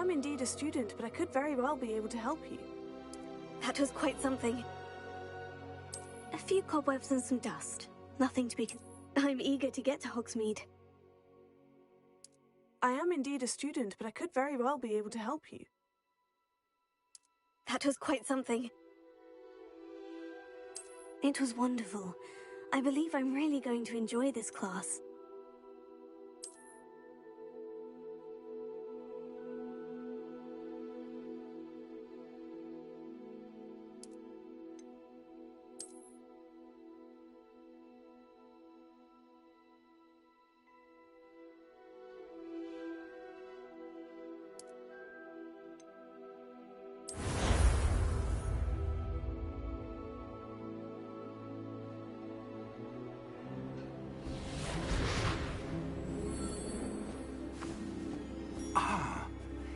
am indeed a student, but I could very well be able to help you. That was quite something. A few cobwebs and some dust. Nothing to be... I'm eager to get to Hogsmeade. I am indeed a student, but I could very well be able to help you. That was quite something. It was wonderful. I believe I'm really going to enjoy this class.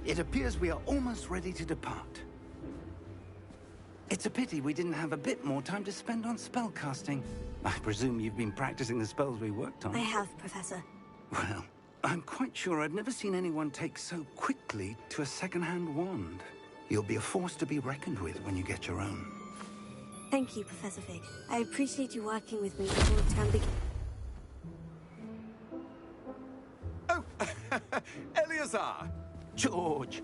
It appears we are almost ready to depart. It's a pity we didn't have a bit more time to spend on spellcasting. I presume you've been practicing the spells we worked on. I have, Professor. Well, I'm quite sure I've never seen anyone take so quickly to a second-hand wand. You'll be a force to be reckoned with when you get your own. Thank you, Professor Fig. I appreciate you working with me before the term begins. Oh, Eleazar! George,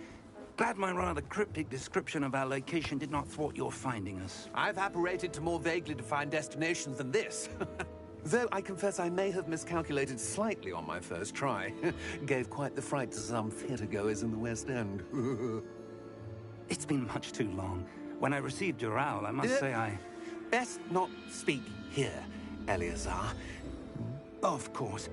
glad my rather cryptic description of our location did not thwart your finding us. I've apparated to more vaguely defined destinations than this. Though I confess I may have miscalculated slightly on my first try. Gave quite the fright to some theatergoers in the West End. It's been much too long. When I received your owl, I must say I... Best not speak here, Eleazar. Of course.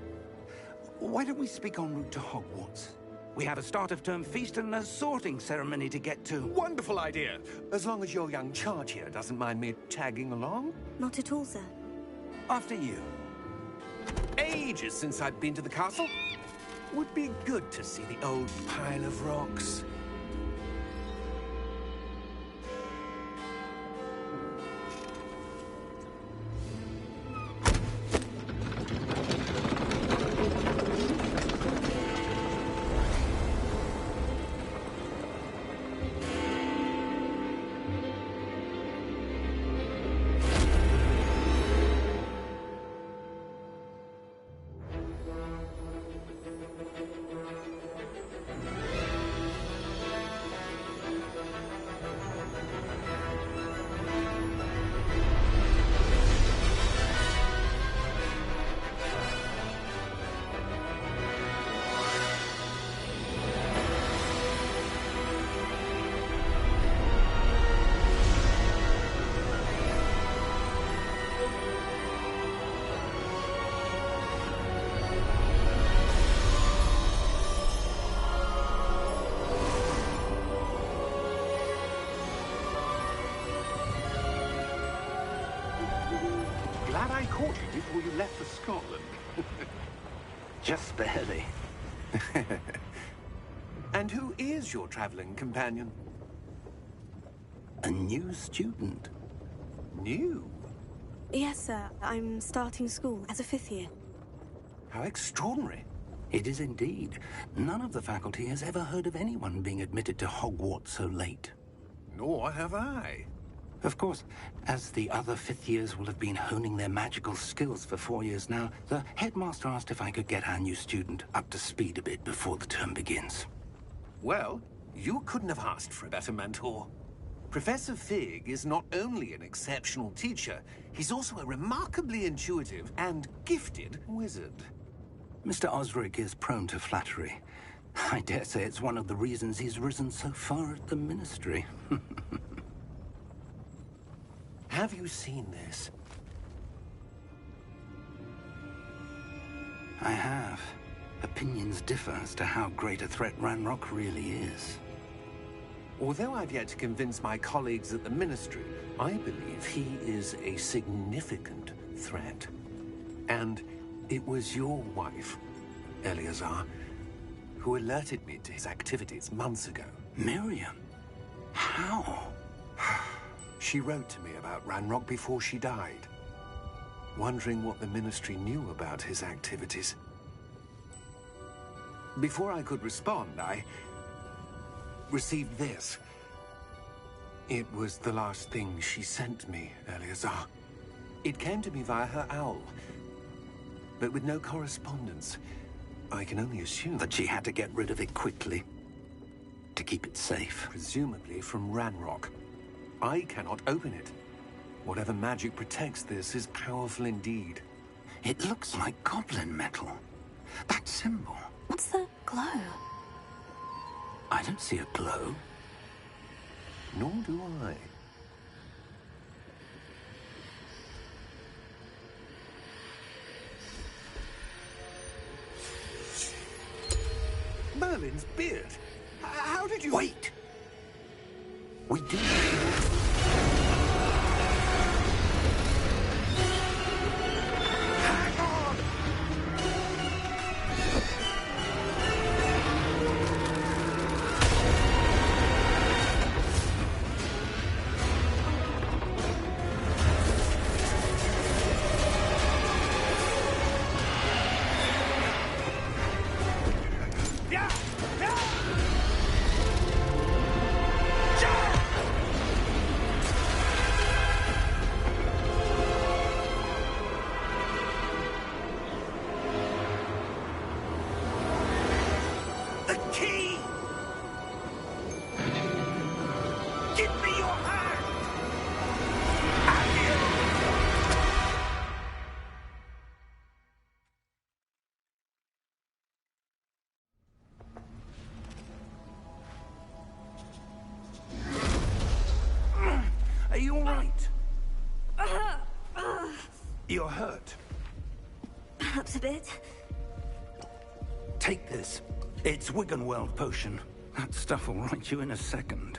Why don't we speak en route to Hogwarts? We have a start-of-term feast and a sorting ceremony to get to. Wonderful idea! As long as your young charge here doesn't mind me tagging along. Not at all, sir. After you. Ages since I've been to the castle. Would be good to see the old pile of rocks. Glad I caught you before you left for Scotland. Just barely. And who is your traveling companion? A new student. New? Yes, sir. I'm starting school as a 5th year. How extraordinary. It is indeed. None of the faculty has ever heard of anyone being admitted to Hogwarts so late. Nor have I. Of course, as the other 5th years will have been honing their magical skills for 4 years now, the headmaster asked if I could get our new student up to speed a bit before the term begins. Well, you couldn't have asked for a better mentor. Professor Fig is not only an exceptional teacher, he's also a remarkably intuitive and gifted wizard. Mr. Osric is prone to flattery. I dare say it's one of the reasons he's risen so far at the Ministry. Have you seen this? I have. Opinions differ as to how great a threat Ranrock really is. Although I've yet to convince my colleagues at the Ministry, I believe he is a significant threat. And it was your wife, Eleazar, who alerted me to his activities months ago. Miriam? How? She wrote to me about Ranrock before she died, wondering what the Ministry knew about his activities. Before I could respond, received this. It was the last thing she sent me, Eleazar. It came to me via her owl, but with no correspondence. I can only assume That she had to get rid of it quickly to keep it safe. presumably from Ranrock. I cannot open it. Whatever magic protects this is powerful indeed. It looks like goblin metal. That symbol. What's the glow? I don't see a glow. Nor do I. Merlin's beard. How did you... Wait! We do. Hang on! Yeah! Yeah! The key! Give me your hand! Are you all right? You're hurt. Perhaps a bit. Take this. It's Wiggenweld potion. That stuff will right you in a second.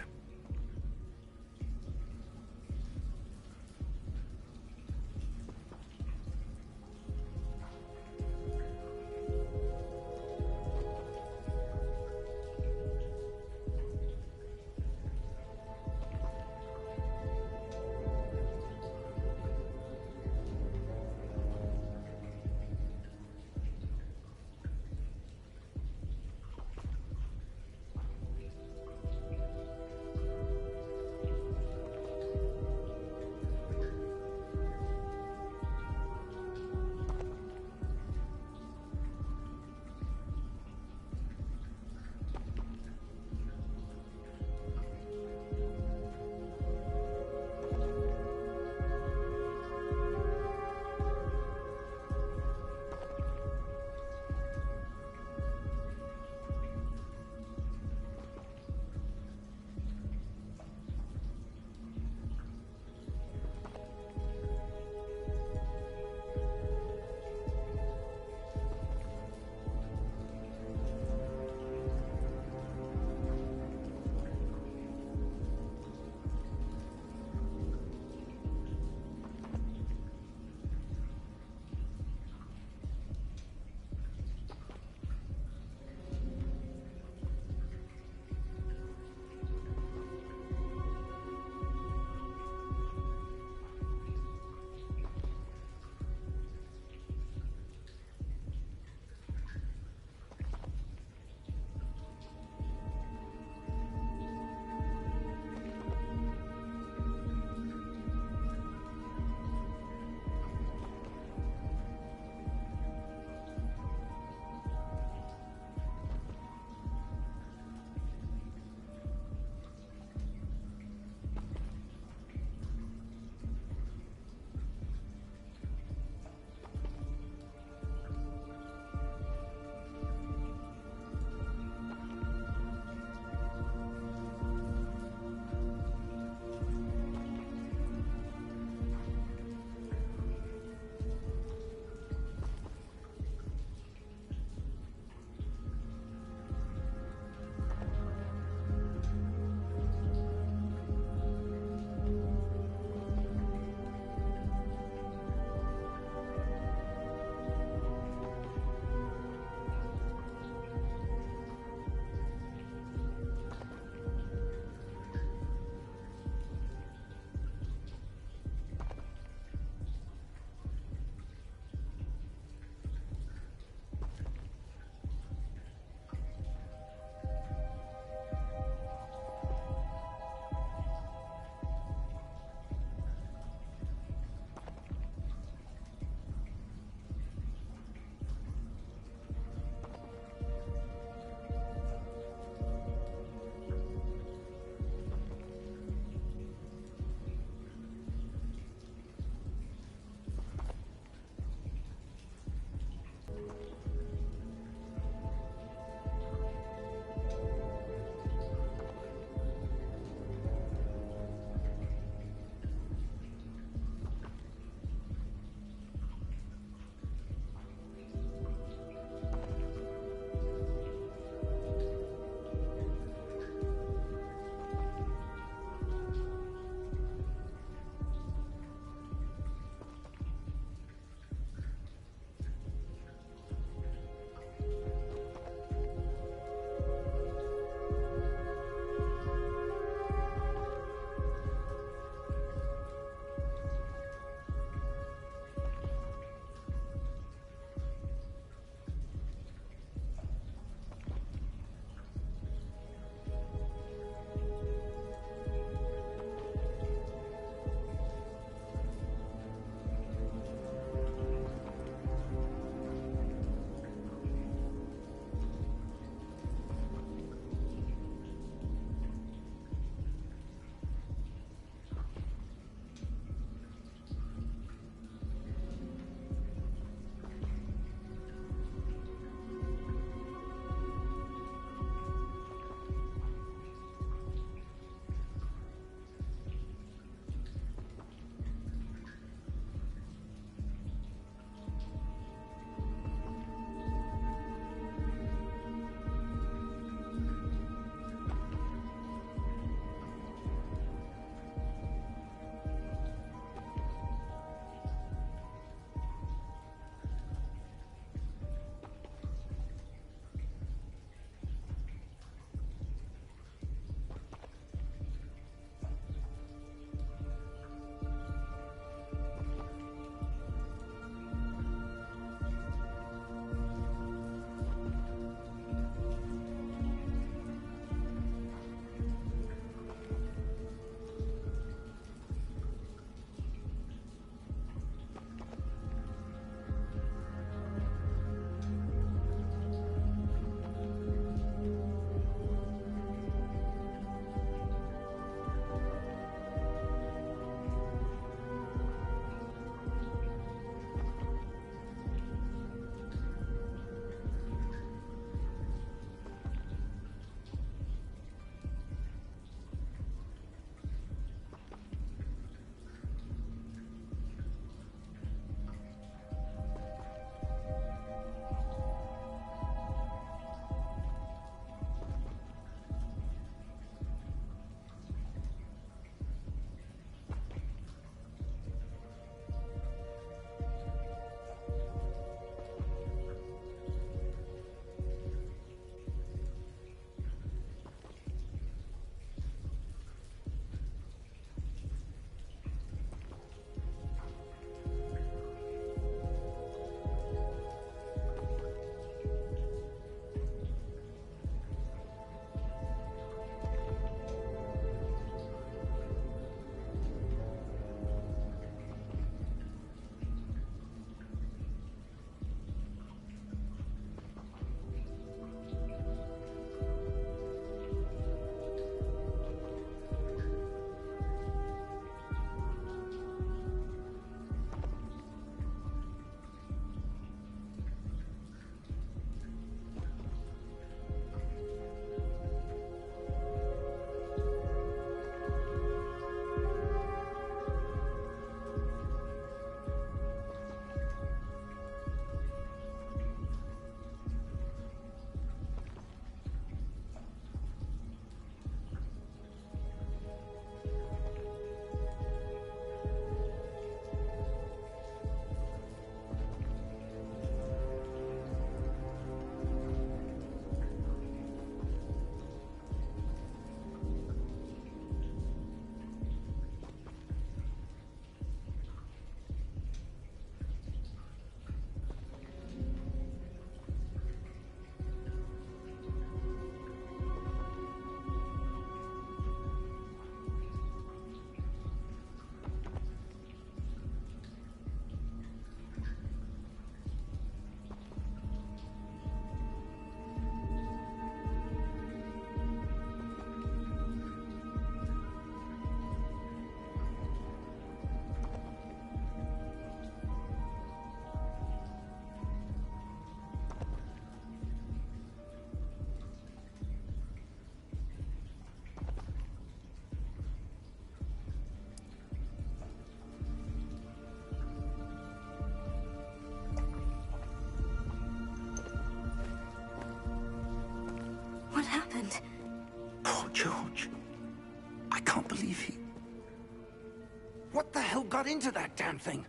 What the hell got into that damn thing?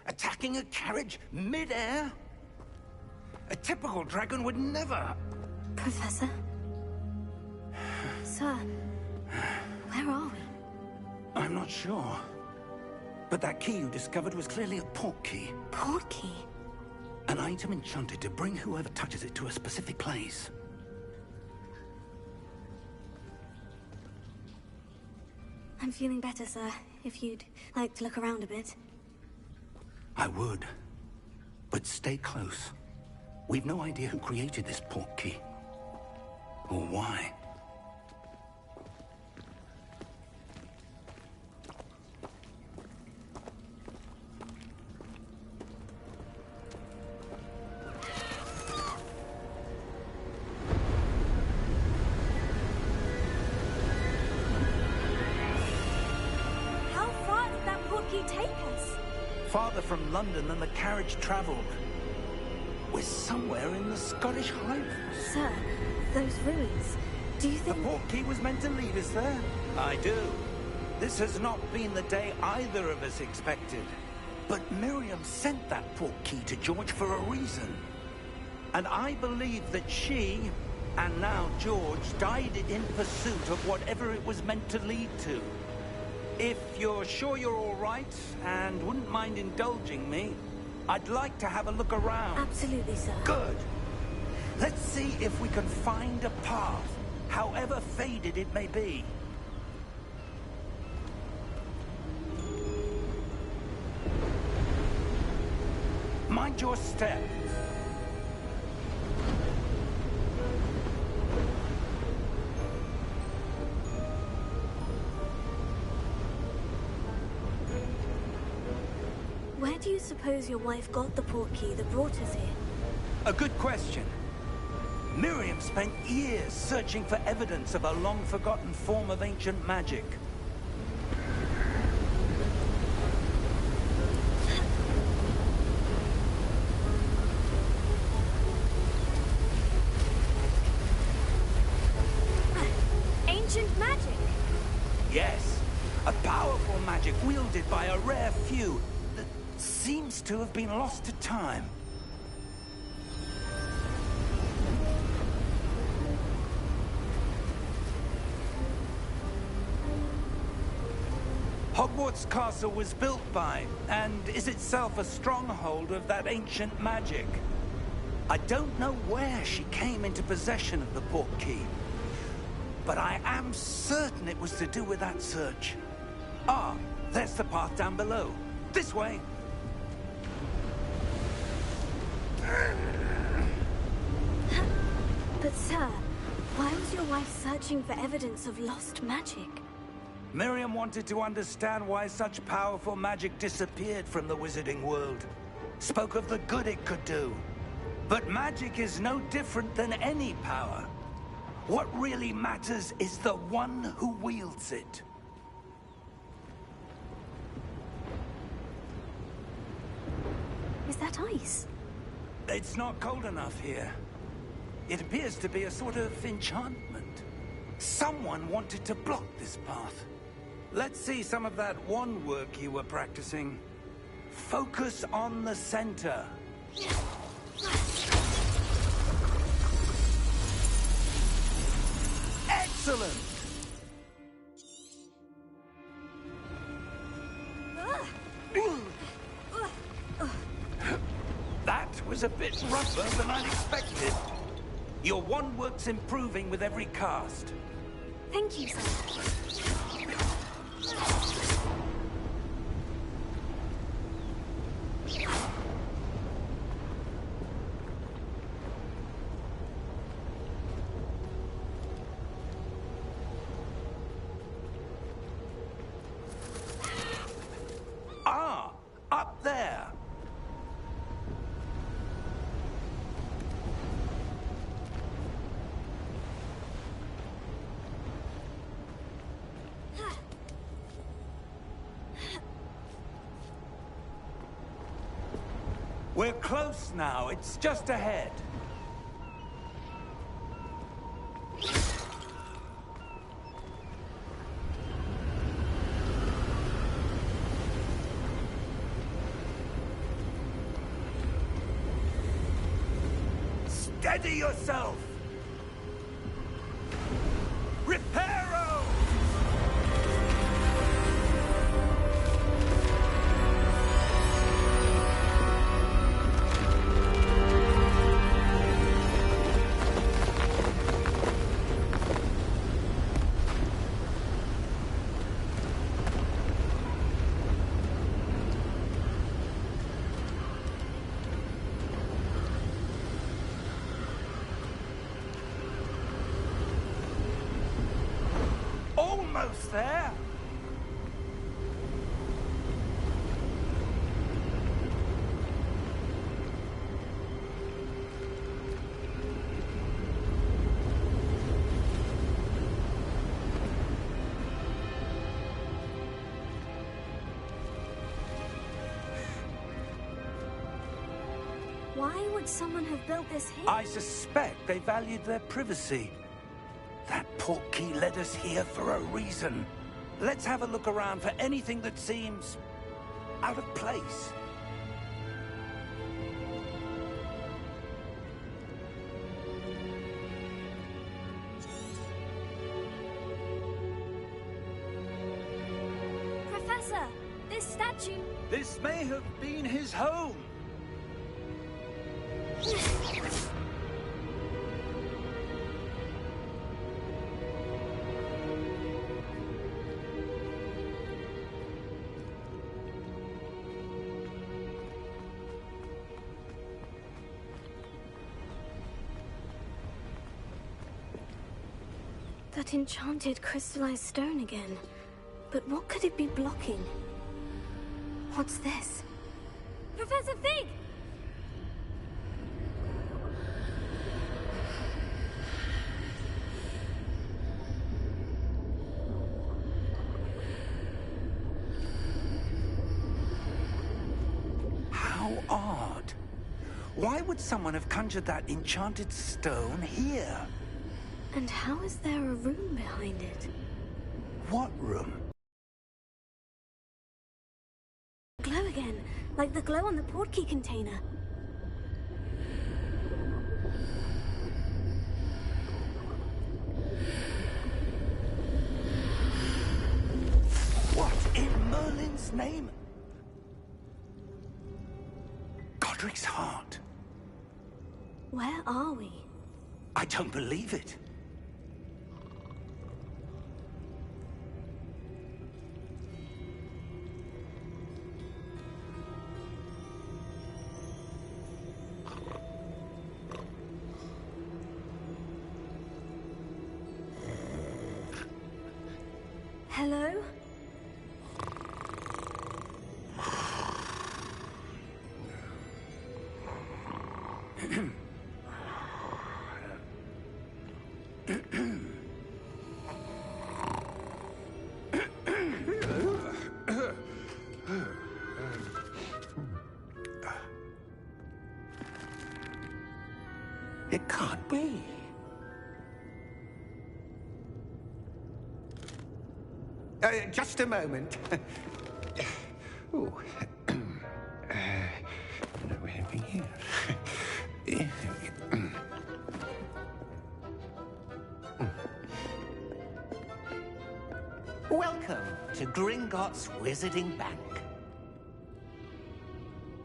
Attacking a carriage mid-air? A typical dragon would never... Professor? Sir, where are we? I'm not sure. But that key you discovered was clearly a port key. Port key? An item enchanted to bring whoever touches it to a specific place. I'm feeling better, sir. If you'd like to look around a bit. I would. But stay close. We've no idea who created this port key. Or why. Farther from London than the carriage travelled. We're somewhere in the Scottish Highlands. Sir, those ruins, do you think... The port key was meant to lead us there? I do. This has not been the day either of us expected. But Miriam sent that port key to George for a reason. And I believe that she, and now George, died in pursuit of whatever it was meant to lead to. If you're sure you're all right, and wouldn't mind indulging me, I'd like to have a look around. Absolutely, sir. Good. Let's see if we can find a path, however faded it may be. Mind your step. Where do you suppose your wife got the port key that brought us here? A good question. Miriam spent years searching for evidence of a long-forgotten form of ancient magic. Ancient magic? Yes, a powerful magic wielded by a rare few that seems to have been lost to time. Hogwarts Castle was built by, and is itself a stronghold of that ancient magic. I don't know where she came into possession of the port key, but I am certain it was to do with that search. Ah, there's the path down below. This way. But sir, why was your wife searching for evidence of lost magic? Miriam wanted to understand why such powerful magic disappeared from the wizarding world. Spoke of the good it could do. But magic is no different than any power. What really matters is the one who wields it. Is that ice? It's not cold enough here. It appears to be a sort of enchantment. Someone wanted to block this path. Let's see some of that wand work you were practicing. Focus on the center. Excellent! That was a bit rougher than I'd expected. Your wand work's improving with every cast. Thank you, sir. Ah, up there. We're close now. It's just ahead. Steady yourself! Reparo! Almost there! Why would someone have built this here? I suspect they valued their privacy. That portkey led us here for a reason. Let's have a look around for anything that seems out of place. Professor, this statue... This may have been his home. That enchanted crystallized stone again. But what could it be blocking? What's this? Professor Fig! How odd. Why would someone have conjured that enchanted stone here? And how is there a room behind it? What room? Glow again, like the glow on the portkey container. What in Merlin's name? Godric's heart. Where are we? I don't believe it. Hello? It can't be. Just a moment. Ooh. No, anything here. Welcome to Gringotts Wizarding Bank.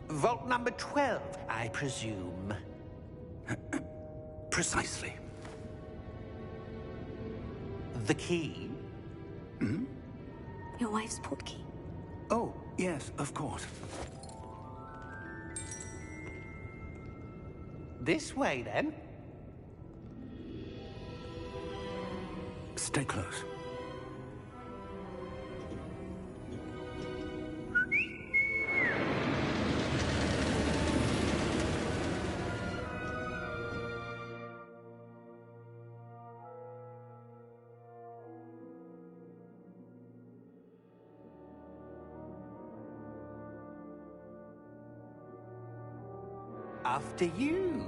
Vault number 12, I presume. Precisely. The key? Your wife's portkey. Oh, yes, of course. This way, then. Stay close. After you.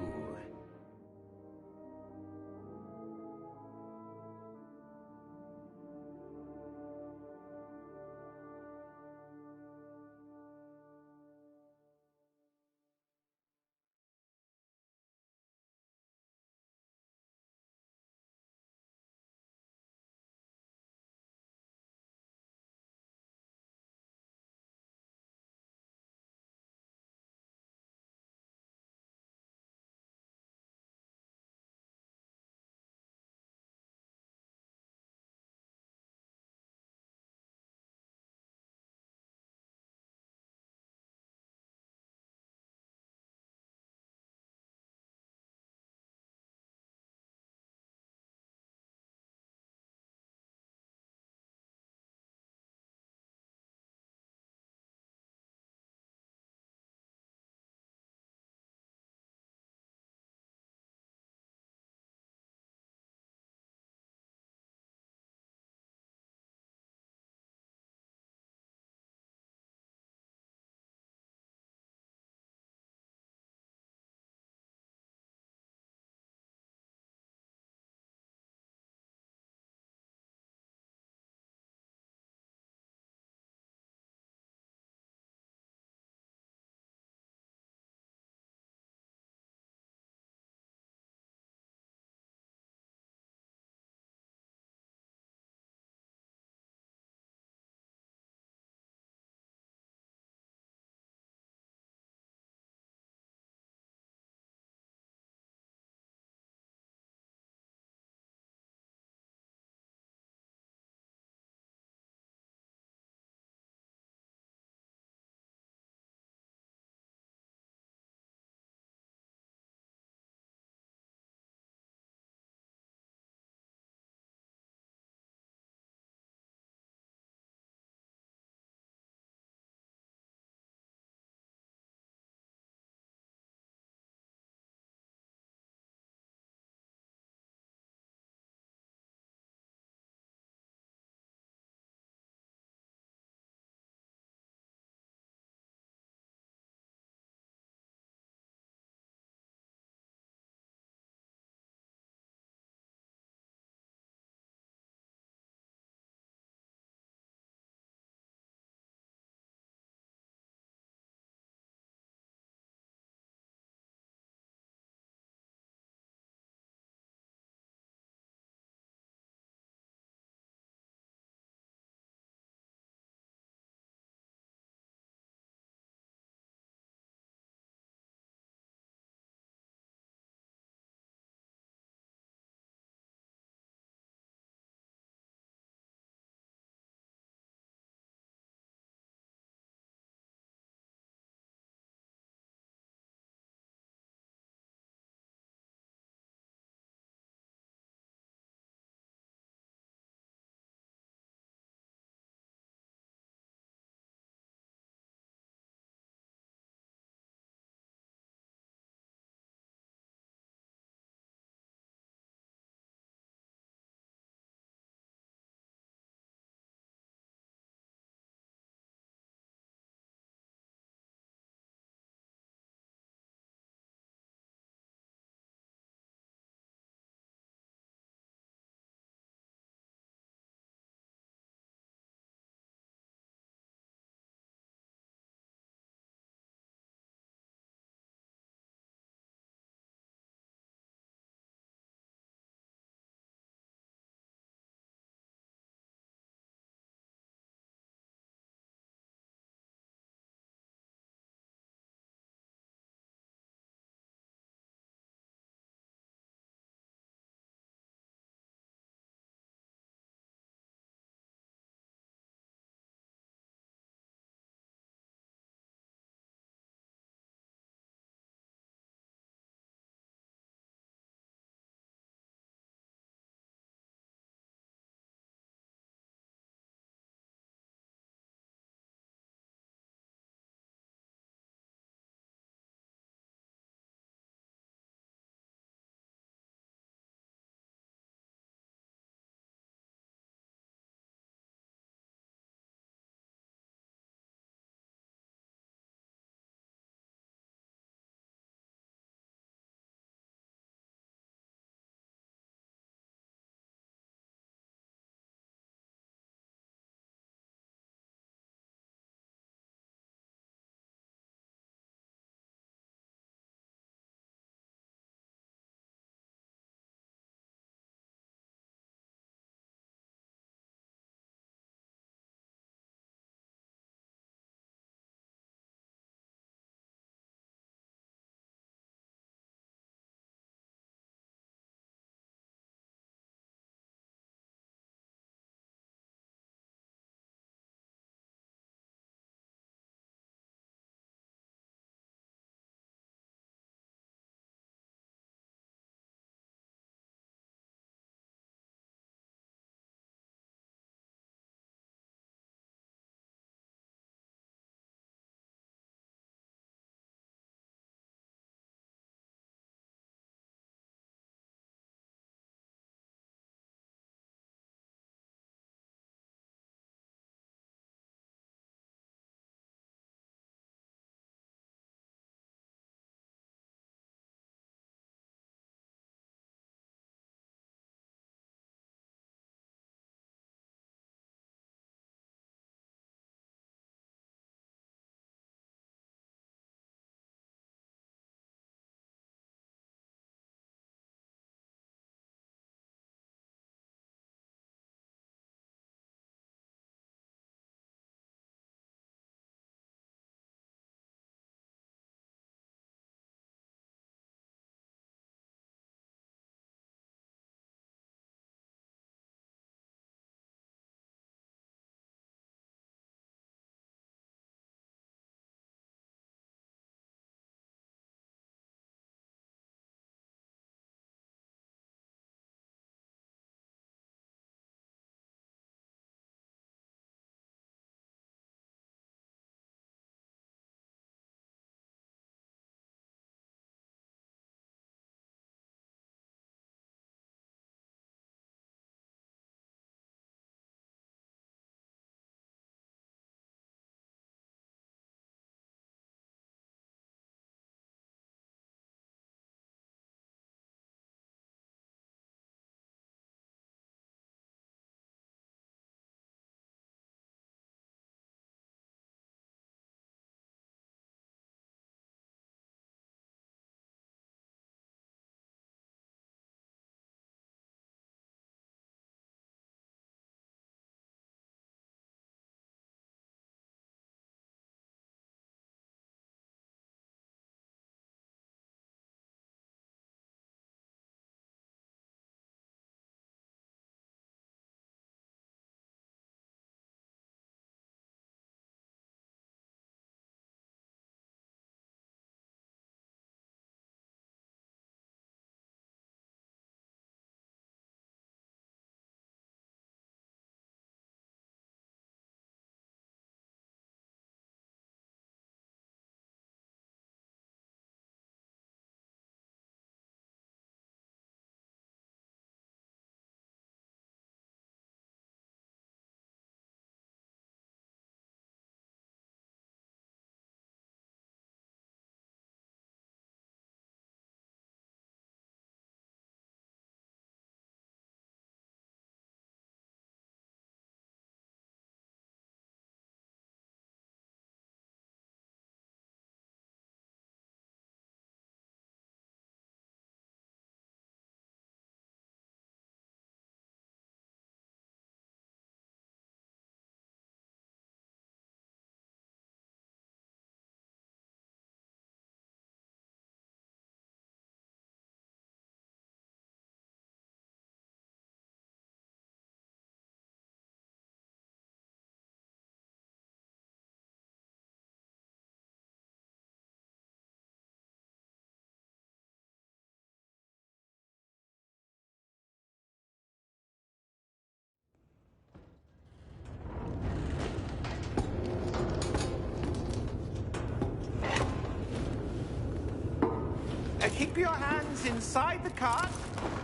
your hands inside the cart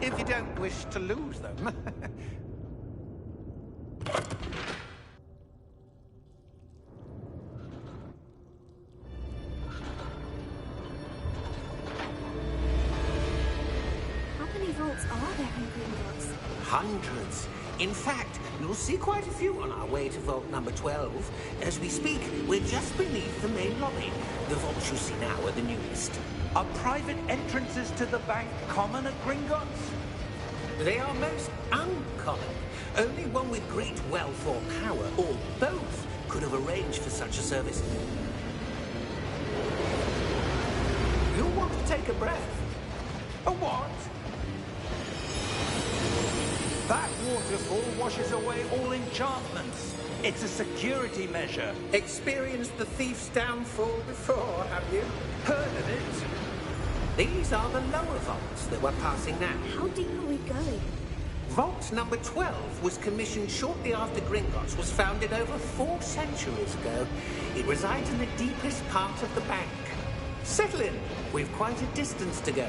if you don't wish to lose them. How many vaults are there in Gringotts? Hundreds. In fact, you'll see quite a few on our way to vault number 12. As we speak, we're just beneath the main lobby. The vaults you see now are the newest. Are private entrances to the bank common at Gringotts? They are most uncommon. Only one with great wealth or power, or both, could have arranged for such a service. You'll want to take a breath. A what? That waterfall washes away all enchantments. It's a security measure. Experienced the thief's downfall before, have you? Heard of it? These are the lower vaults that we're passing now. How deep are we going? Vault number 12 was commissioned shortly after Gringotts was founded over 4 centuries ago. It resides in the deepest part of the bank. Settle in. We've quite a distance to go.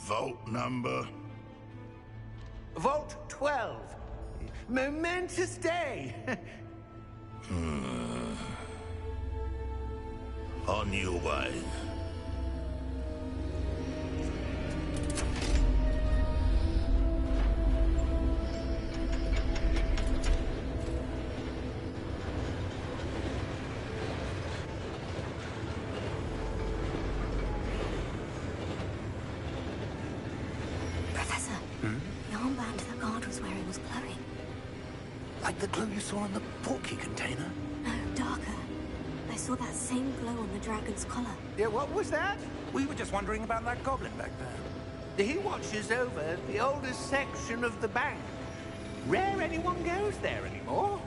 Vault number? Vault 12. Momentous day. On your way. Professor, the armband the guard was wearing was glowing. Like the glow you saw in the portkey container? No, darker. I saw that same glow on the dragon's collar. Yeah, what was that? We were just wondering about that goblin back there. He watches over the oldest section of the bank. Rare anyone goes there anymore.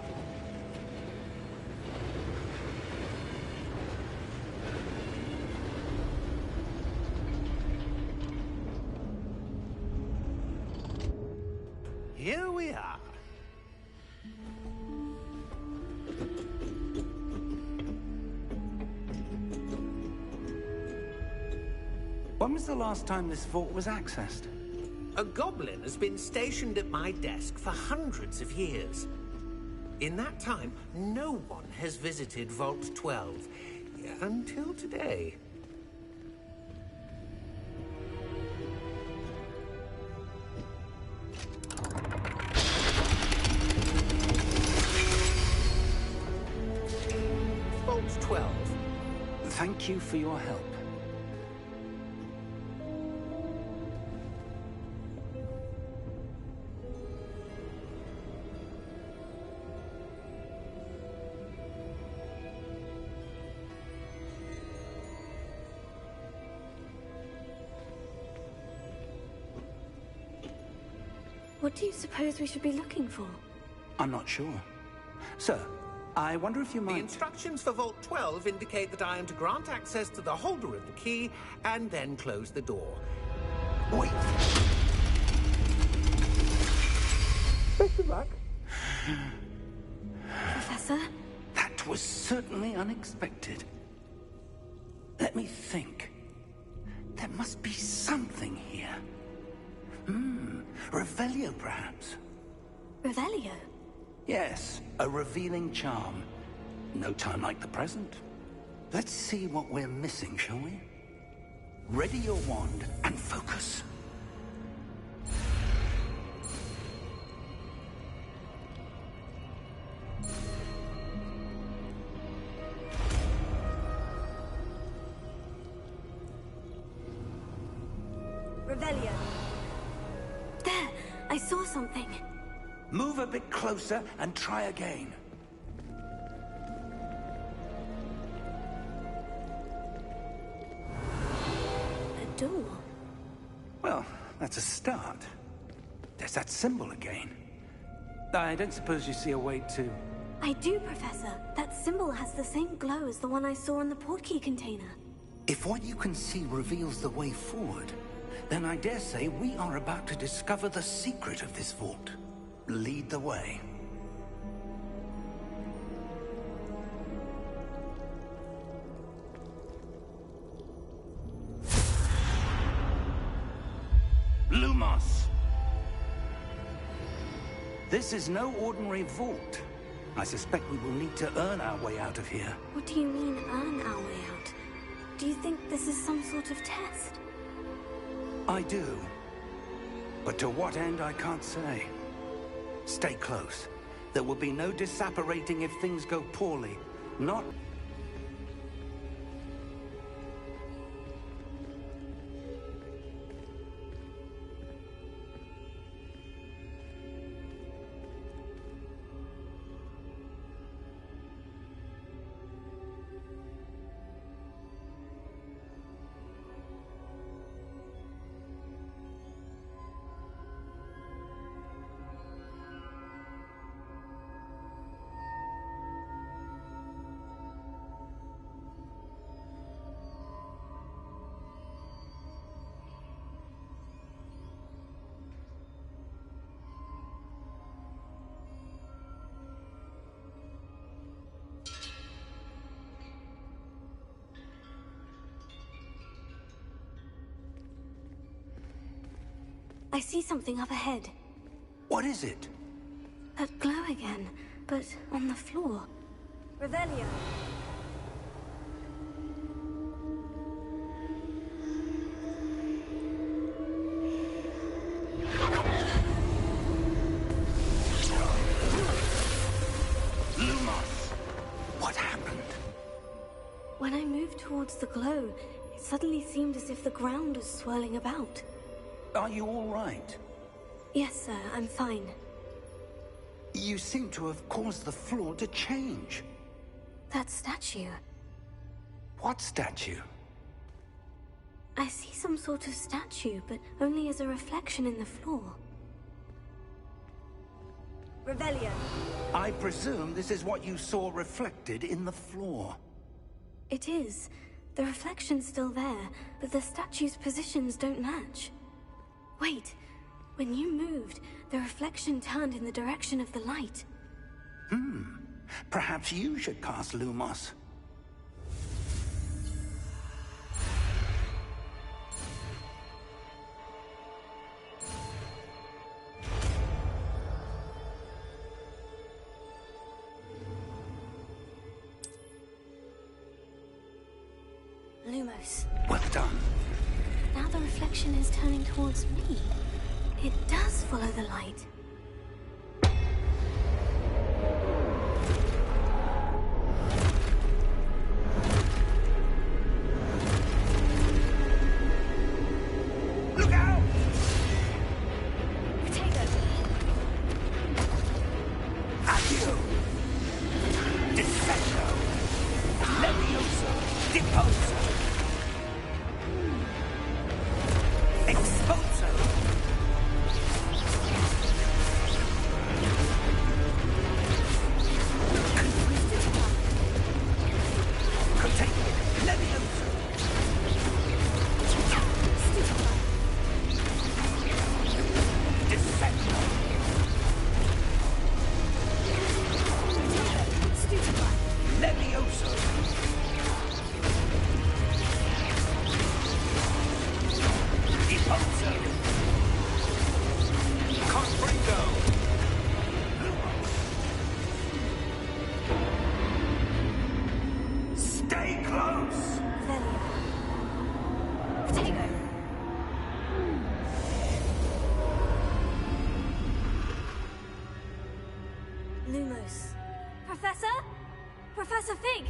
Here we are. When was the last time this vault was accessed? A goblin has been stationed at my desk for hundreds of years. In that time, no one has visited Vault 12 until today. Vault 12. Thank you for your help. What do you suppose we should be looking for? I'm not sure. Sir, I wonder if you The might... instructions for Vault 12 indicate that I am to grant access to the holder of the key and then close the door. Wait! Best of luck. Professor? That was certainly unexpected. Let me think. There must be something here. Revelio, perhaps? Revelio? Yes, a revealing charm. No time like the present. Let's see what we're missing, shall we? Ready your wand and focus. Revelio. There! I saw something. Move a bit closer and try again. A door. Well, that's a start. There's that symbol again. I don't suppose you see a way to... I do, Professor. That symbol has the same glow as the one I saw in the portkey container. If what you can see reveals the way forward, Then I dare say we are about to discover the secret of this vault. Lead the way. Lumos! This is no ordinary vault. I suspect we will need to earn our way out of here. What do you mean, earn our way out? Do you think this is some sort of test? I do. But to what end, I can't say. Stay close. There will be no disapparating if things go poorly. Not... I see something up ahead. What is it? That glow again, but on the floor. Revelio. Lumos! What happened? When I moved towards the glow, it suddenly seemed as if the ground was swirling about. Are you all right? Yes, sir, I'm fine. You seem to have caused the floor to change. That statue. What statue? I see some sort of statue, but only as a reflection in the floor. Revelio. I presume this is what you saw reflected in the floor. It is. The reflection's still there, but the statue's positions don't match. Wait. When you moved, the reflection turned in the direction of the light. Perhaps you should cast Lumos. Lumos. Well done. Now the reflection is turning towards me. It does follow the light. Look out! Potato! Accio! Defecto! Levioso! Deposo! Exposo! Lumos. Professor? Professor Fig!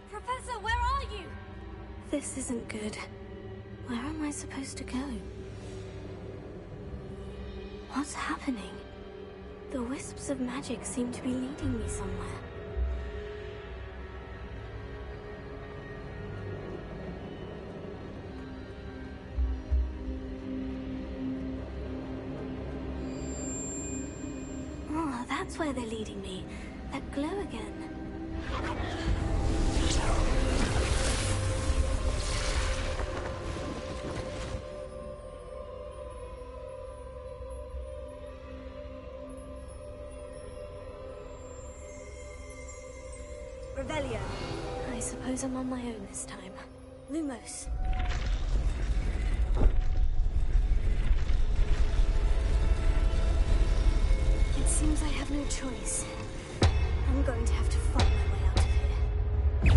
Professor, where are you? This isn't good. Where am I supposed to go? What's happening? The wisps of magic seem to be leading me somewhere. Oh, that's where they're leading me. That glow again. Revelio. I suppose I'm on my own this time. Lumos. It seems I have no choice. I'm going to have to fight my way out of here.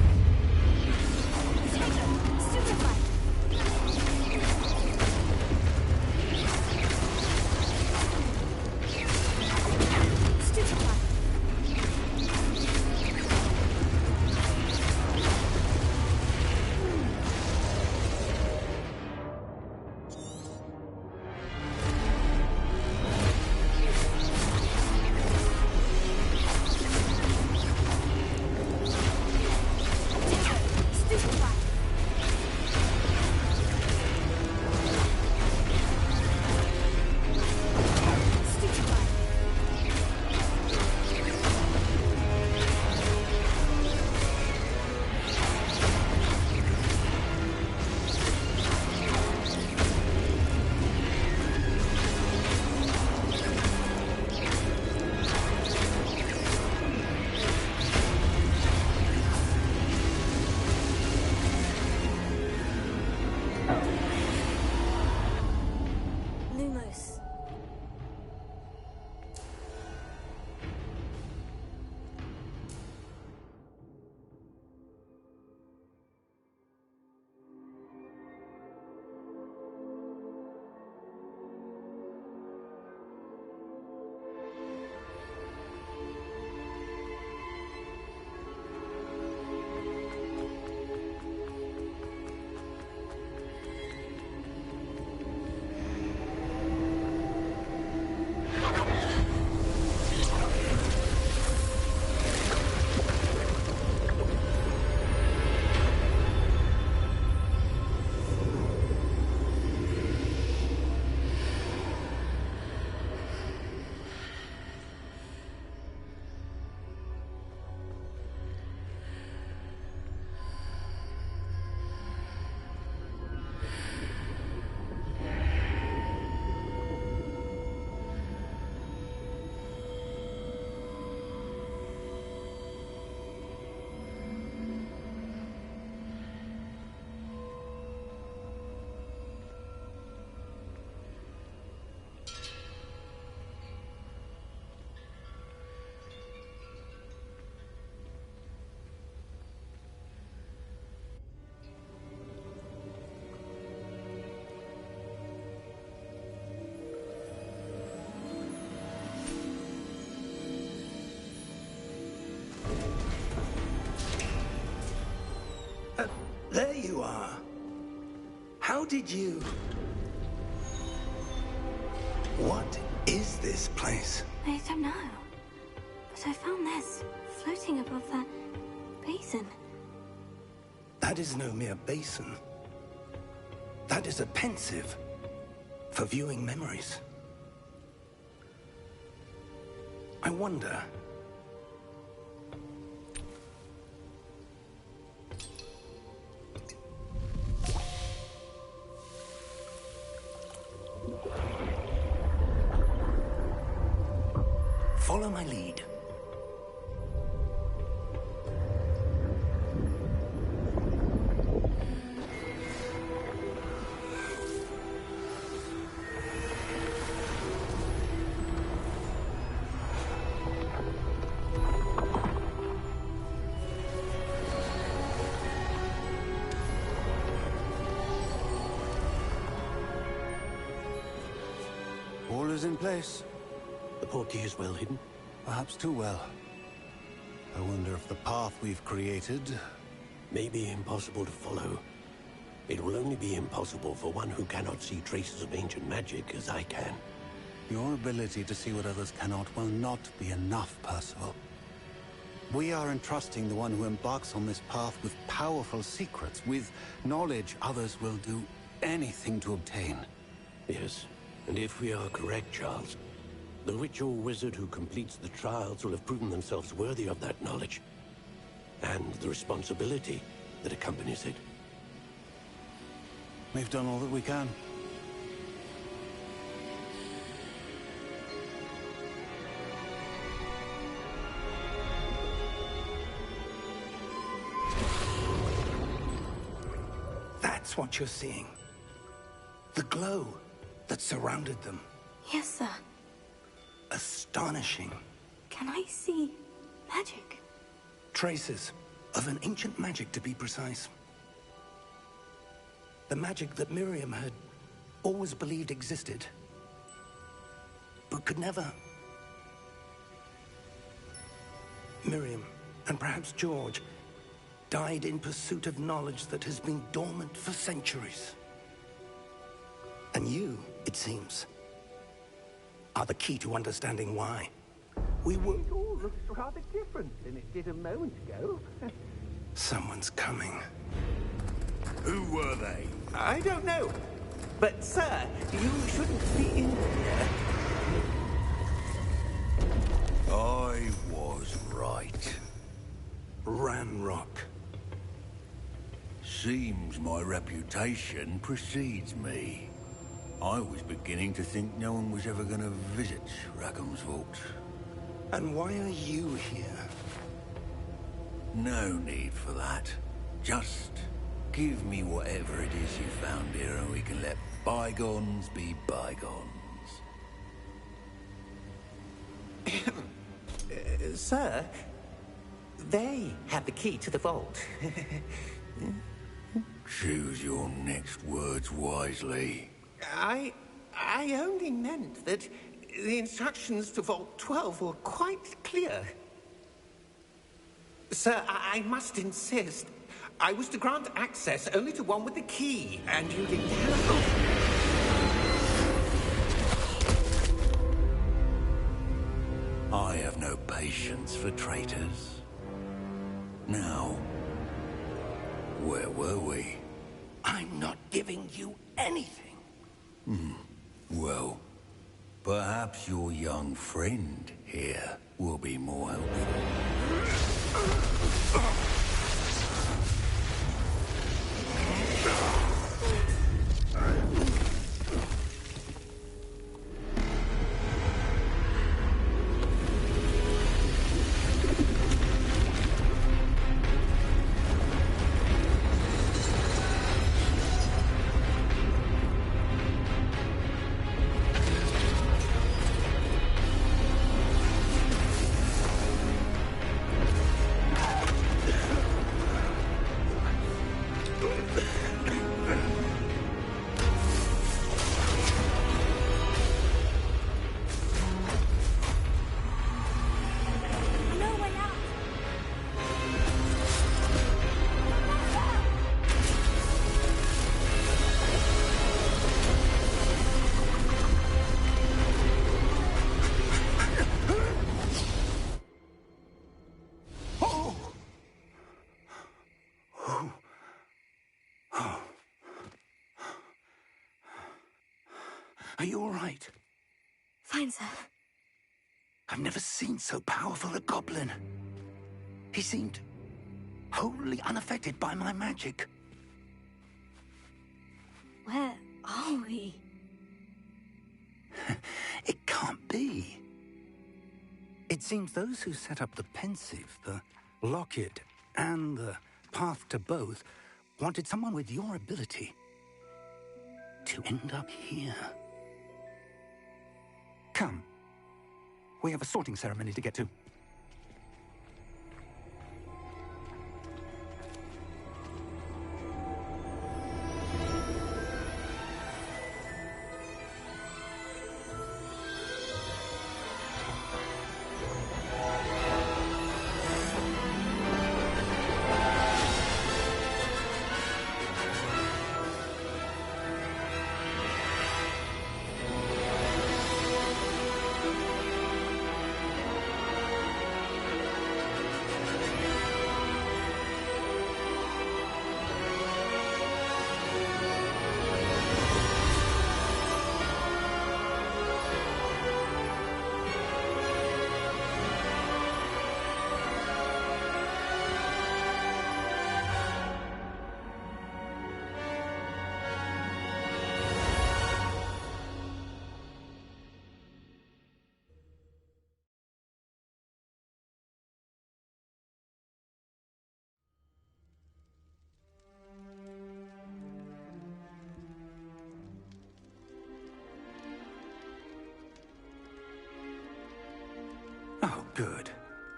Stupefy! Stupefy! There you are. How did you... What is this place? I don't know. But I found this, floating above that basin. That is no mere basin. That is a pensive for viewing memories. I wonder... Follow my lead. All is in place. The portkey is well hidden. Perhaps too well. I wonder if the path we've created... May be impossible to follow. It will only be impossible for one who cannot see traces of ancient magic as I can. Your ability to see what others cannot will not be enough, Percival. We are entrusting the one who embarks on this path with powerful secrets, with knowledge others will do anything to obtain. Yes, and if we are correct, Charles, the witch or wizard who completes the trials will have proven themselves worthy of that knowledge, and the responsibility that accompanies it. We've done all that we can. That's what you're seeing. The glow that surrounded them. Yes, sir. Astonishing. Can I see magic? Traces of an ancient magic, to be precise. The magic that Miriam had always believed existed, but could never. Miriam, and perhaps George, died in pursuit of knowledge that has been dormant for centuries. And you, it seems, are the key to understanding why. We were... It all looks rather different than it did a moment ago. Someone's coming. Who were they? I don't know. But, sir, you shouldn't be in here. I was right. Ranrock. Seems my reputation precedes me. I was beginning to think no one was ever going to visit Rackham's vault. And why are you here? No need for that. Just give me whatever it is you found here and we can let bygones be bygones. Sir, they have the key to the vault. Choose your next words wisely. I only meant that the instructions to Vault 12 were quite clear. Sir, I must insist. I was to grant access only to one with the key, and you didn't have... I have no patience for traitors. Now, where were we? I'm not giving you anything. Well, perhaps your young friend here will be more helpful. Are you all right? Fine, sir. I've never seen so powerful a goblin. He seemed wholly unaffected by my magic. Where are we? It can't be. It seems those who set up the pensive, the locket, and the path to both wanted someone with your ability to end up here. Come. We have a sorting ceremony to get to.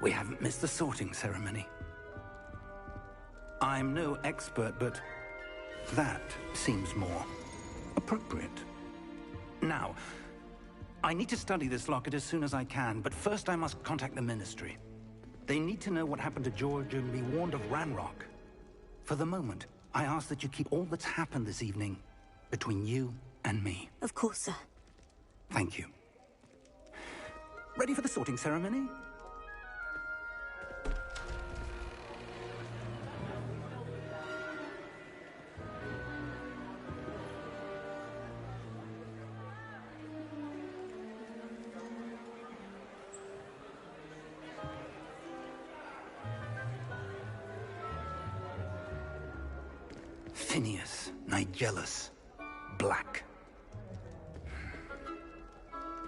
We haven't missed the sorting ceremony. I'm no expert, but that seems more appropriate. Now, I need to study this locket as soon as I can, but first I must contact the Ministry. They need to know what happened to George and be warned of Ranrock. For the moment, I ask that you keep all that's happened this evening between you and me. Of course, sir. Thank you. Ready for the sorting ceremony? Phineas, Nigellus, Black.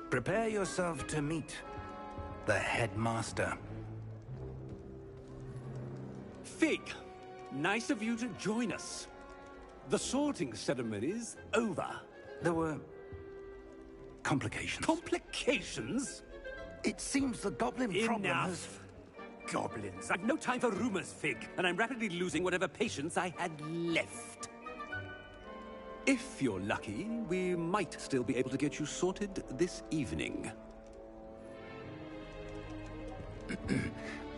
Prepare yourself to meet the headmaster. Fig, nice of you to join us. The sorting ceremony's over. There were complications. Complications? It seems the goblin problem has... Enough. Goblins. I've no time for rumors, Fig, and I'm rapidly losing whatever patience I had left. If you're lucky, we might still be able to get you sorted this evening.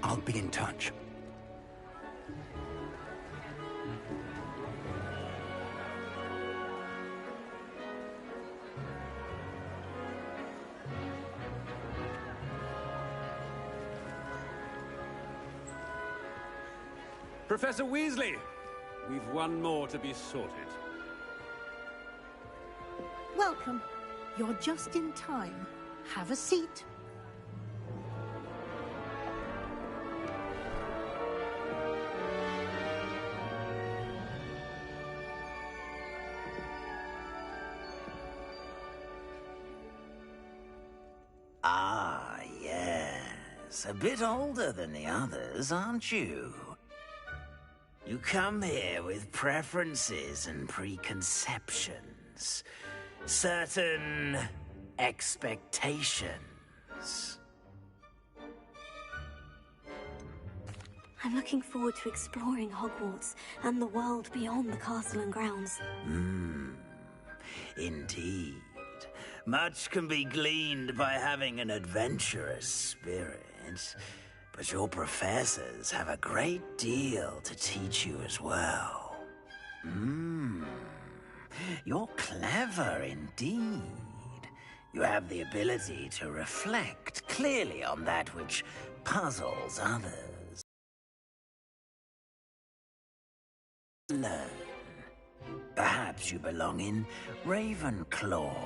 I'll be in touch. Professor Weasley, we've one more to be sorted. Welcome. You're just in time. Have a seat. Ah, yes. A bit older than the others, aren't you? You come here with preferences and preconceptions. Certain expectations. I'm looking forward to exploring Hogwarts and the world beyond the castle and grounds. Indeed. Much can be gleaned by having an adventurous spirit. But your professors have a great deal to teach you as well. You're clever indeed. You have the ability to reflect clearly on that which puzzles others. Learn. Perhaps you belong in Ravenclaw.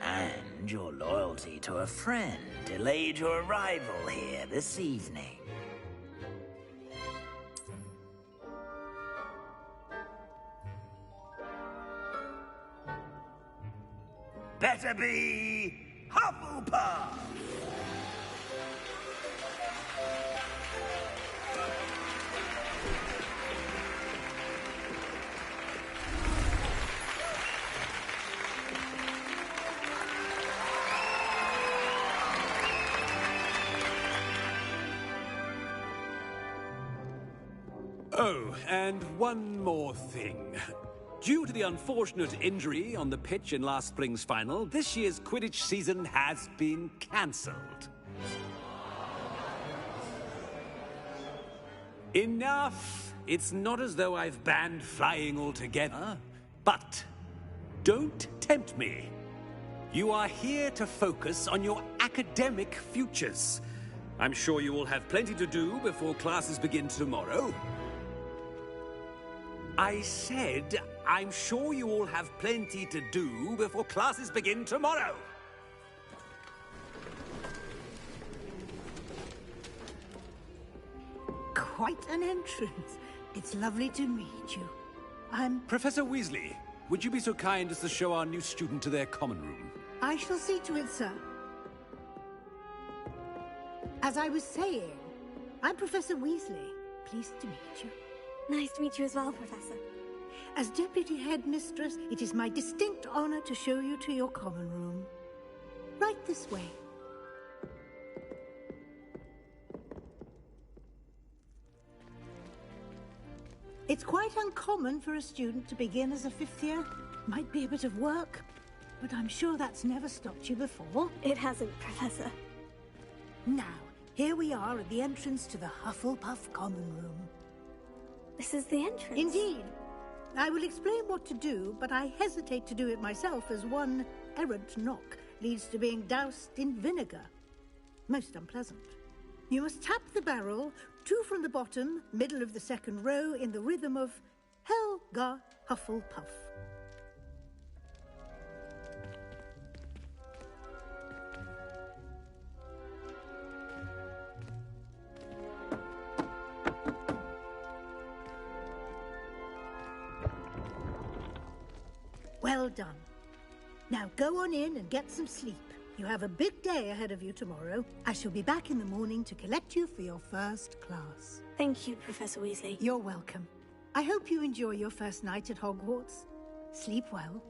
And your loyalty to a friend delayed your arrival here this evening. Better be Hufflepuff! Oh, and one more thing. Due to the unfortunate injury on the pitch in last spring's final, this year's Quidditch season has been cancelled. Enough! It's not as though I've banned flying altogether, but don't tempt me. You are here to focus on your academic futures. I'm sure you will have plenty to do before classes begin tomorrow. I said, I'm sure you all have plenty to do before classes begin tomorrow. Quite an entrance. It's lovely to meet you. Professor Weasley, would you be so kind as to show our new student to their common room? I shall see to it, sir. As I was saying, I'm Professor Weasley. Pleased to meet you. Nice to meet you as well, Professor. As Deputy Headmistress, it is my distinct honor to show you to your common room. Right this way. It's quite uncommon for a student to begin as a fifth year. Might be a bit of work, but I'm sure that's never stopped you before. It hasn't, Professor. Now, here we are at the entrance to the Hufflepuff common room. This is the entrance? Indeed. I will explain what to do, but I hesitate to do it myself as one errant knock leads to being doused in vinegar. Most unpleasant. You must tap the barrel, 2 from the bottom, middle of the second row, in the rhythm of Helga Hufflepuff. Well done. Now go on in and get some sleep. You have a big day ahead of you tomorrow. I shall be back in the morning to collect you for your first class. Thank you, Professor Weasley. You're welcome. I hope you enjoy your first night at Hogwarts. Sleep well.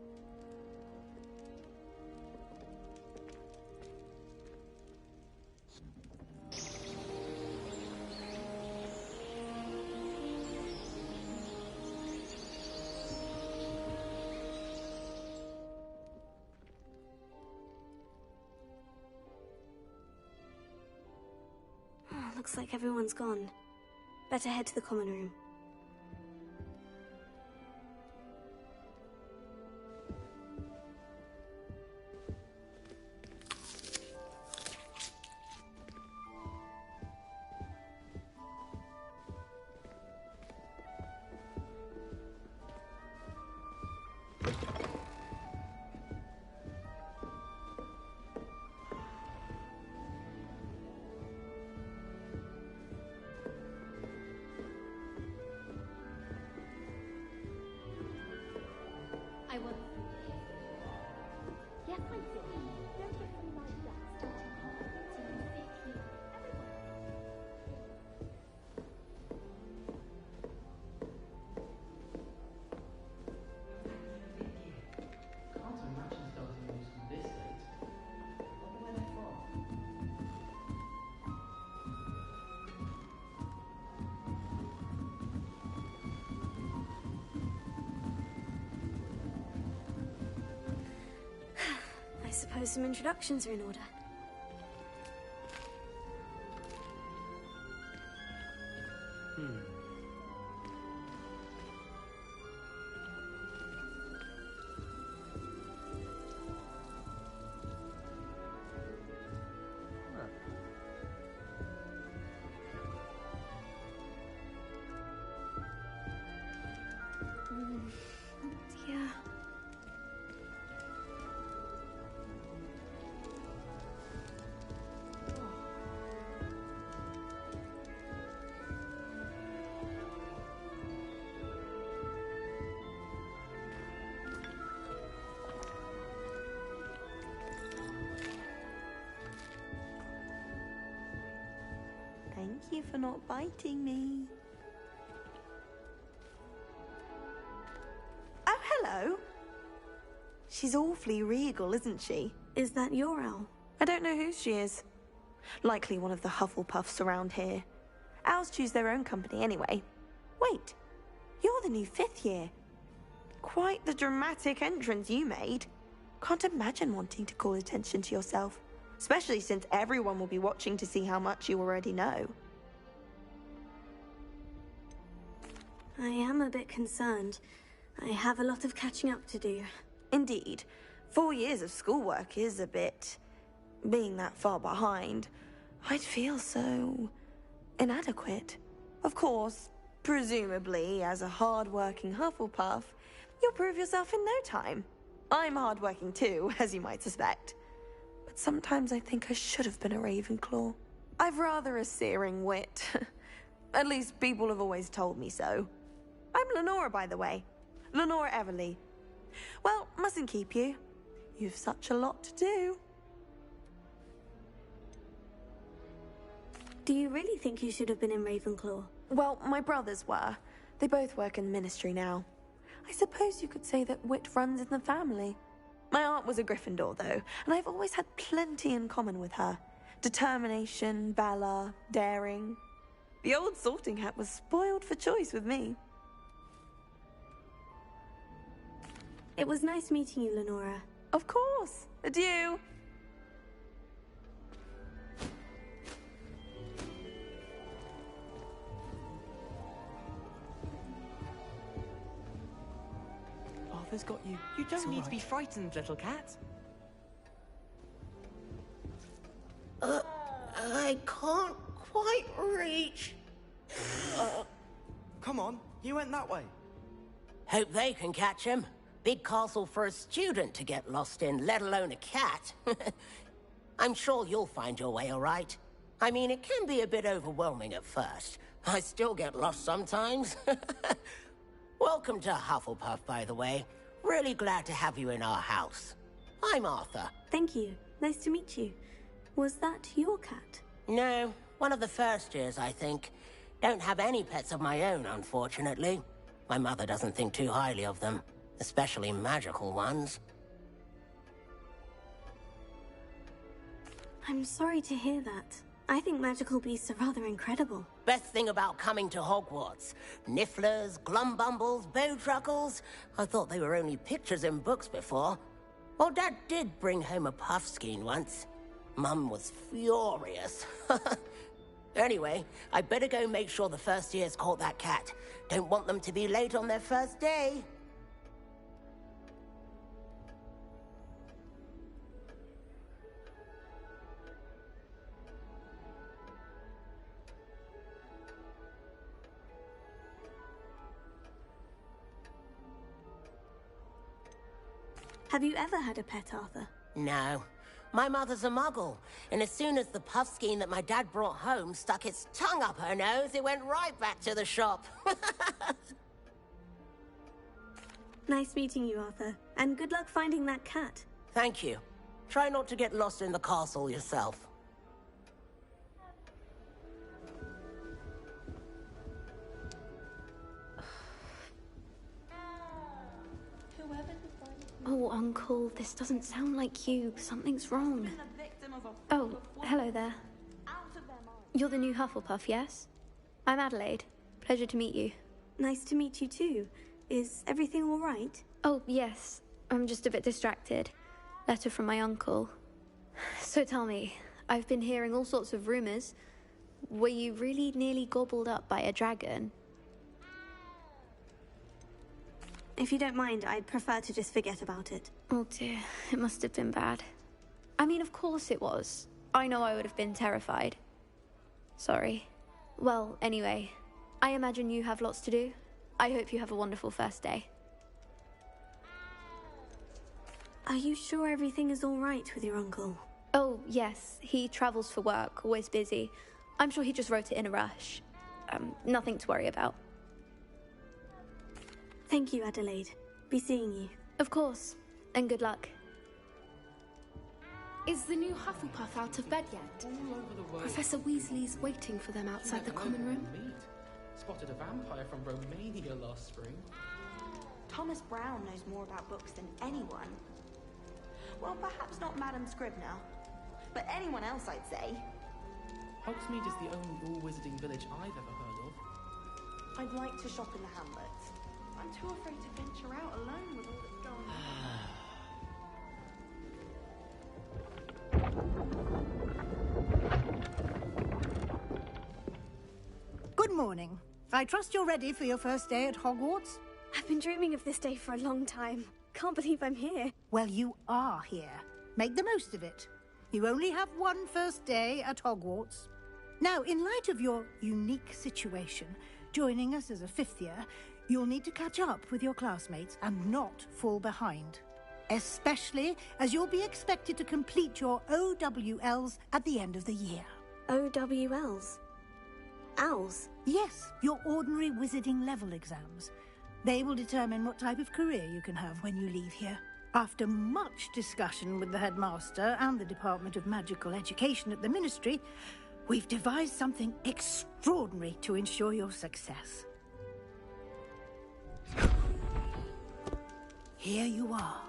Looks like everyone's gone. Better head to the common room. I was. Yes, I did. Don't get me like that. Starting Hogwarts in the 5th year. Can't imagine starting news from this late. Wonder where they're from. I suppose some introductions are in order. Oh dear. Thank you for not biting me. Oh, hello. She's awfully regal, isn't she? Is that your owl? I don't know who she is. Likely one of the Hufflepuffs around here. Owls choose their own company anyway. Wait, you're the new 5th year. Quite the dramatic entrance you made. Can't imagine wanting to call attention to yourself, especially since everyone will be watching to see how much you already know. I am a bit concerned. I have a lot of catching up to do. Indeed. 4 years of schoolwork is a bit... being that far behind, I'd feel so... inadequate. Of course, presumably, as a hard-working Hufflepuff, you'll prove yourself in no time. I'm hard-working too, as you might suspect. But sometimes I think I should have been a Ravenclaw. I've rather a searing wit. At least people have always told me so. I'm Lenora, by the way. Lenora Everly. Well, mustn't keep you. You've such a lot to do. Do you really think you should have been in Ravenclaw? Well, my brothers were. They both work in the Ministry now. I suppose you could say that wit runs in the family. My aunt was a Gryffindor, though, and I've always had plenty in common with her. Determination, valor, daring. The old sorting hat was spoiled for choice with me. It was nice meeting you, Lenora. Of course. Adieu. Arthur's got you. You don't need to be frightened, little cat. I can't quite reach. Come on, he went that way. Hope they can catch him. Big castle for a student to get lost in, let alone a cat. I'm sure you'll find your way all right. I mean, it can be a bit overwhelming at first. I still get lost sometimes. Welcome to Hufflepuff, by the way. Really glad to have you in our house. I'm Arthur. Thank you. Nice to meet you. Was that your cat? No, one of the first years, I think. Don't have any pets of my own, unfortunately. My mother doesn't think too highly of them, especially magical ones. I'm sorry to hear that. I think magical beasts are rather incredible. Best thing about coming to Hogwarts. Nifflers, glumbumbles, bowtruckles. I thought they were only pictures in books before. Well, Dad did bring home a puffskein once. Mum was furious. Anyway, I better go make sure the first years caught that cat. Don't want them to be late on their first day. Have you ever had a pet, Arthur? No. My mother's a muggle, and as soon as the puffskein that my dad brought home stuck its tongue up her nose, it went right back to the shop. Nice meeting you, Arthur. And good luck finding that cat. Thank you. Try not to get lost in the castle yourself. Oh, Uncle, this doesn't sound like you. Something's wrong. Oh, hello there. You're the new Hufflepuff, yes? I'm Adelaide. Pleasure to meet you. Nice to meet you too. Is everything all right? Oh, yes. I'm just a bit distracted. Letter from my uncle. So tell me, I've been hearing all sorts of rumors. Were you really nearly gobbled up by a dragon? If you don't mind, I'd prefer to just forget about it. Oh dear, it must have been bad. I mean, of course it was. I know I would have been terrified. Sorry. Well, anyway, I imagine you have lots to do. I hope you have a wonderful first day. Are you sure everything is all right with your uncle? Oh, yes. He travels for work, always busy. I'm sure he just wrote it in a rush. Nothing to worry about. Thank you, Adelaide. Be seeing you. Of course. And good luck. Is the new Hufflepuff out of bed yet? All over the world. Professor Weasley's waiting for them outside the common room. Spotted a vampire from Romania last spring. Thomas Brown knows more about books than anyone. Well, perhaps not Madame Scribner, but anyone else, I'd say. Hogsmeade is the only all-wizarding village I've ever heard of. I'd like to shop in the hamlets. I'm too afraid to venture out alone with all that's going on. Good morning. I trust you're ready for your first day at Hogwarts? I've been dreaming of this day for a long time. Can't believe I'm here. Well, you are here. Make the most of it. You only have one first day at Hogwarts. Now, in light of your unique situation, joining us as a fifth year, you'll need to catch up with your classmates and not fall behind. Especially as you'll be expected to complete your OWLs at the end of the year. OWLs? Owls? Yes, your ordinary wizarding level exams. They will determine what type of career you can have when you leave here. After much discussion with the headmaster and the Department of Magical Education at the Ministry, we've devised something extraordinary to ensure your success. here you are.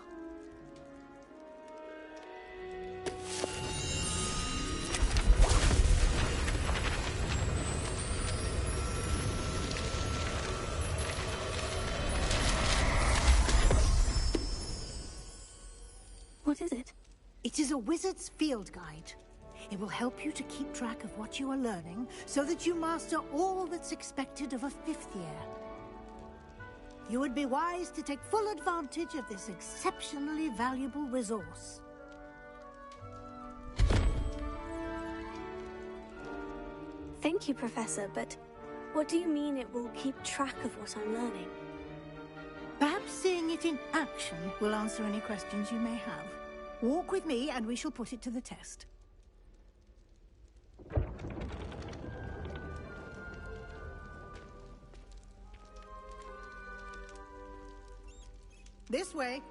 What is it? It is a wizard's field guide. It will help you to keep track of what you are learning so that you master all that's expected of a 5th year. You would be wise to take full advantage of this exceptionally valuable resource. Thank you, Professor, but what do you mean it will keep track of what I'm learning? Perhaps seeing it in action will answer any questions you may have. Walk with me and we shall put it to the test. This way.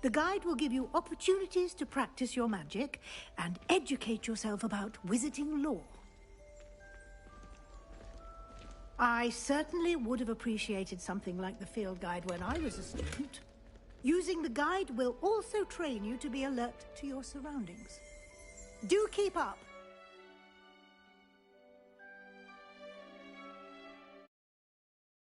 The guide will give you opportunities to practice your magic and educate yourself about wizarding lore. I certainly would have appreciated something like the field guide when I was a student. Using the guide will also train you to be alert to your surroundings. Do keep up!